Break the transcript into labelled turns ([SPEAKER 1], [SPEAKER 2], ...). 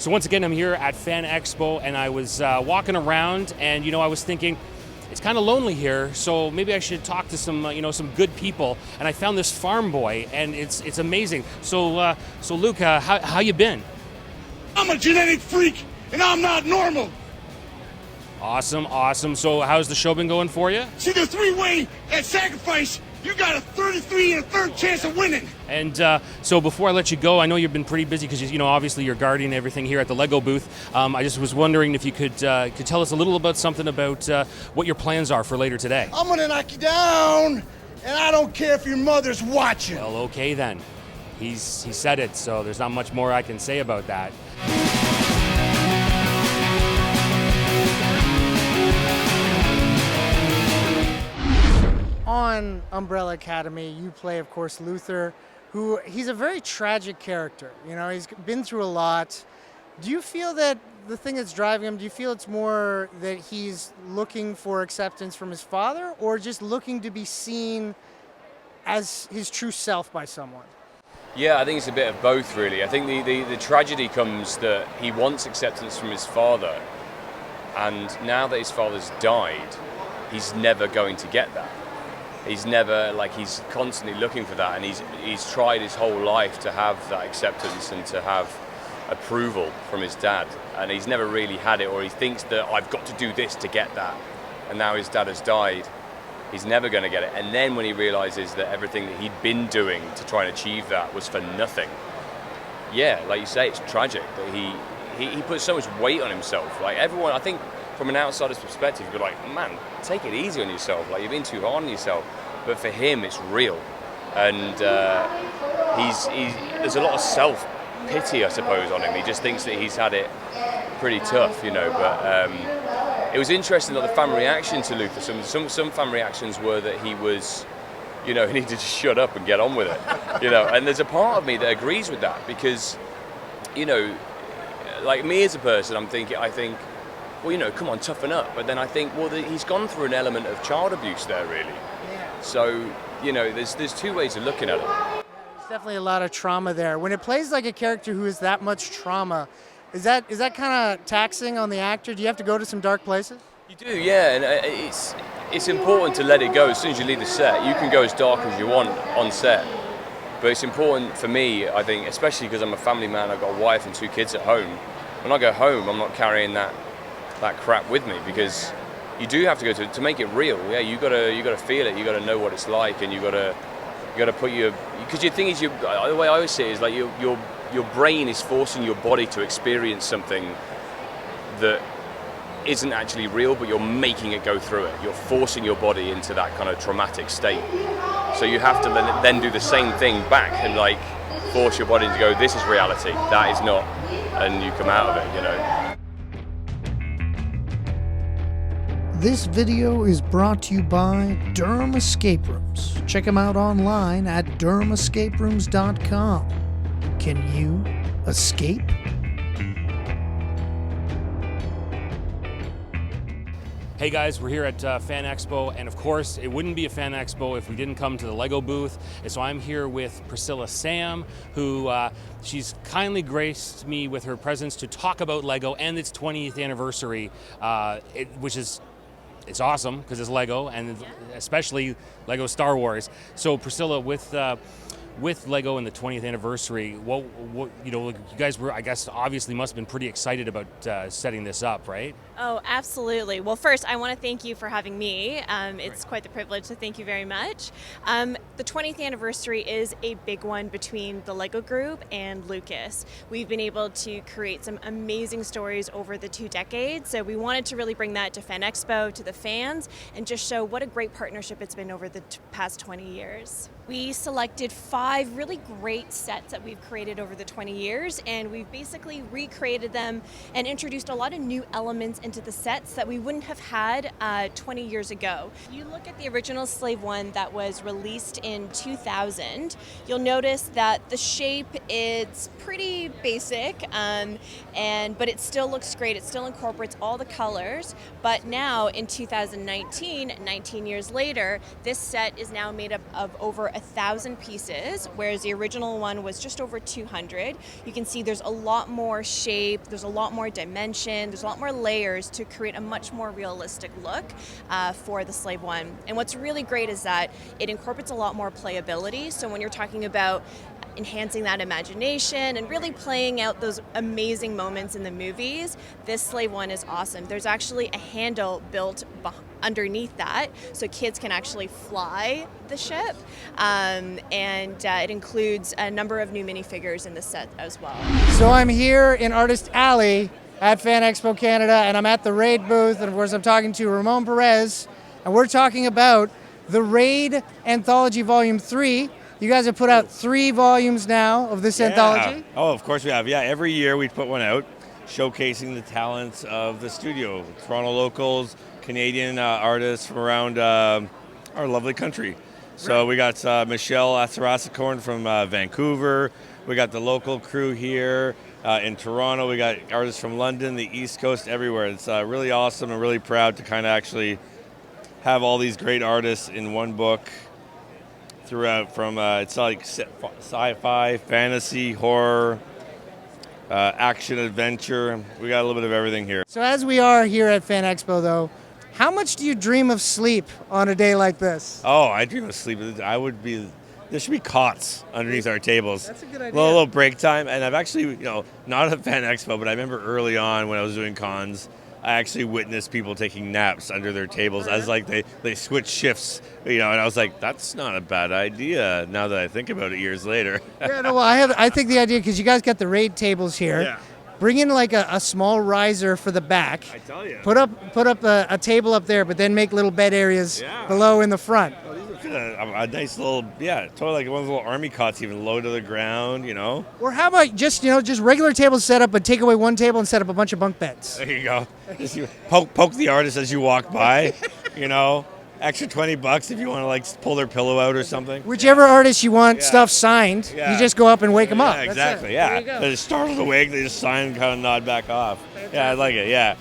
[SPEAKER 1] So once again, I'm here at Fan Expo, and I was walking around, and I was thinking, it's kind of lonely here, so maybe I should talk to some some good people. And I found this farm boy, and it's amazing. So Luke, how you been?
[SPEAKER 2] I'm a genetic freak, and I'm not normal.
[SPEAKER 1] Awesome. So how's the show been going for you?
[SPEAKER 2] See the three-way at sacrifice. You got a 33 and a third chance of winning.
[SPEAKER 1] And so before I let you go, I know you've been pretty busy because obviously you're guarding everything here at the Lego booth. I just was wondering if you could tell us a little about something about what your plans are for later today.
[SPEAKER 2] I'm gonna knock you down, and I don't care if your mother's watching.
[SPEAKER 1] Well, okay then. He said it, so there's not much more I can say about that.
[SPEAKER 3] On Umbrella Academy, you play, of course, Luther, he's a very tragic character. He's been through a lot. Do you feel that the thing that's driving him, do you feel it's more that he's looking for acceptance from his father, or just looking to be seen as his true self by someone?
[SPEAKER 4] Yeah, I think it's a bit of both, really. I think the tragedy comes that he wants acceptance from his father, and now that his father's died, he's never going to get that. He's constantly looking for that, and he's tried his whole life to have that acceptance and to have approval from his dad, and he's never really had it, or he thinks that I've got to do this to get that, and now his dad has died, he's never going to get it. And then when he realizes that everything that he'd been doing to try and achieve that was for nothing, yeah, like you say, it's tragic that he puts so much weight on himself. Like everyone, I think, from an outsider's perspective, you'd be like, man, take it easy on yourself. Like, you've been too hard on yourself. But for him, it's real. And there's a lot of self-pity, I suppose, on him. He just thinks that he's had it pretty tough, But it was interesting that the fan reaction to Luther, some fan reactions were that he was, he needed to shut up and get on with it, And there's a part of me that agrees with that because, like me as a person, I think, well, come on, toughen up. But then I think, well, he's gone through an element of child abuse there, really.
[SPEAKER 3] Yeah.
[SPEAKER 4] So, there's two ways of looking at it.
[SPEAKER 3] There's definitely a lot of trauma there. When it plays like a character who has that much trauma, is that kind of taxing on the actor? Do you have to go to some dark places?
[SPEAKER 4] You do, yeah, and it's important to let it go. As soon as you leave the set, you can go as dark as you want on set. But it's important for me, I think, especially because I'm a family man, I've got a wife and 2 kids at home. When I go home, I'm not carrying that crap with me, because you do have to go to make it real. Yeah, you gotta feel it. You gotta know what it's like, and you gotta put because the thing is, the way I always see it is like your brain is forcing your body to experience something that isn't actually real, but you're making it go through it. You're forcing your body into that kind of traumatic state. So you have to then do the same thing back and force your body to go, this is reality, that is not, and you come out of it,
[SPEAKER 5] This video is brought to you by Durham Escape Rooms. Check them out online at durhamescaperooms.com. Can you escape?
[SPEAKER 1] Hey guys, we're here at Fan Expo, and of course, it wouldn't be a Fan Expo if we didn't come to the Lego booth. And so I'm here with Priscilla Sam, who she's kindly graced me with her presence to talk about Lego and its 20th anniversary, which is it's awesome because it's Lego, and especially Lego Star Wars. So Priscilla, with Lego and the 20th anniversary, what you guys were, I guess, obviously must have been pretty excited about setting this up, right?
[SPEAKER 6] Oh, absolutely. Well, first, I want to thank you for having me. It's quite the privilege, so thank you very much. The 20th anniversary is a big one between the Lego Group and Lucas. We've been able to create some amazing stories over the 2 decades, so we wanted to really bring that to Fan Expo, to the fans, and just show what a great partnership it's been over the past 20 years. We selected 5 really great sets that we've created over the 20 years, and we've basically recreated them and introduced a lot of new elements into the sets that we wouldn't have had 20 years ago. If you look at the original Slave 1 that was released in 2000, you'll notice that the shape is pretty basic, but it still looks great. It still incorporates all the colors. But now in 2019, 19 years later, this set is now made up of over 1,000 pieces, whereas the original one was just over 200. You can see there's a lot more shape, there's a lot more dimension, there's a lot more layers to create a much more realistic look for the Slave One. And what's really great is that it incorporates a lot more playability. So when you're talking about enhancing that imagination and really playing out those amazing moments in the movies, this Slave One is awesome. There's actually a handle built underneath that so kids can actually fly the ship, and it includes a number of new minifigures in the set as well.
[SPEAKER 3] So I'm here in Artist Alley at Fan Expo Canada, and I'm at the Raid booth, and of course I'm talking to Ramon Perez, and we're talking about the Raid Anthology Volume 3. You guys have put out 3 volumes now of this anthology?
[SPEAKER 7] Oh, of course we have. Yeah, every year we put one out showcasing the talents of the studio. Toronto locals, Canadian artists from around our lovely country. So we got Michelle Atharasakorn from Vancouver. We got the local crew here in Toronto. We got artists from London, the East Coast, everywhere. It's really awesome and really proud to kind of actually have all these great artists in one book. Throughout, from it's like sci-fi, fantasy, horror, action, adventure. We got a little bit of everything here.
[SPEAKER 3] So as we are here at Fan Expo, though, how much do you dream of sleep on a day like this?
[SPEAKER 7] Oh, I dream of sleep. There should be cots underneath our tables.
[SPEAKER 3] That's a good idea.
[SPEAKER 7] A little break time. And I've actually, not at Fan Expo, but I remember early on when I was doing cons, I actually witnessed people taking naps under their tables as like they switch shifts, and I was like, that's not a bad idea now that I think about it years later.
[SPEAKER 3] Yeah, no, well, I think the idea, because you guys got the Raid tables here.
[SPEAKER 7] Yeah.
[SPEAKER 3] Bring in like a small riser for the back.
[SPEAKER 7] I tell you.
[SPEAKER 3] Put up a table up there, but then make little bed areas below in the front.
[SPEAKER 7] A nice little, totally like one of those little army cots even low to the ground,
[SPEAKER 3] Or how about just regular tables set up, but take away one table and set up a bunch of bunk beds.
[SPEAKER 7] There you go. Just poke the artist as you walk by, extra $20 if you want to like pull their pillow out or something.
[SPEAKER 3] Whichever artist you want stuff signed, you just go up and wake them up.
[SPEAKER 7] Yeah, exactly.
[SPEAKER 3] That's it. There you go.
[SPEAKER 7] They just startle awake, they just sign and kind of nod back off. Yeah, I like it. Yeah.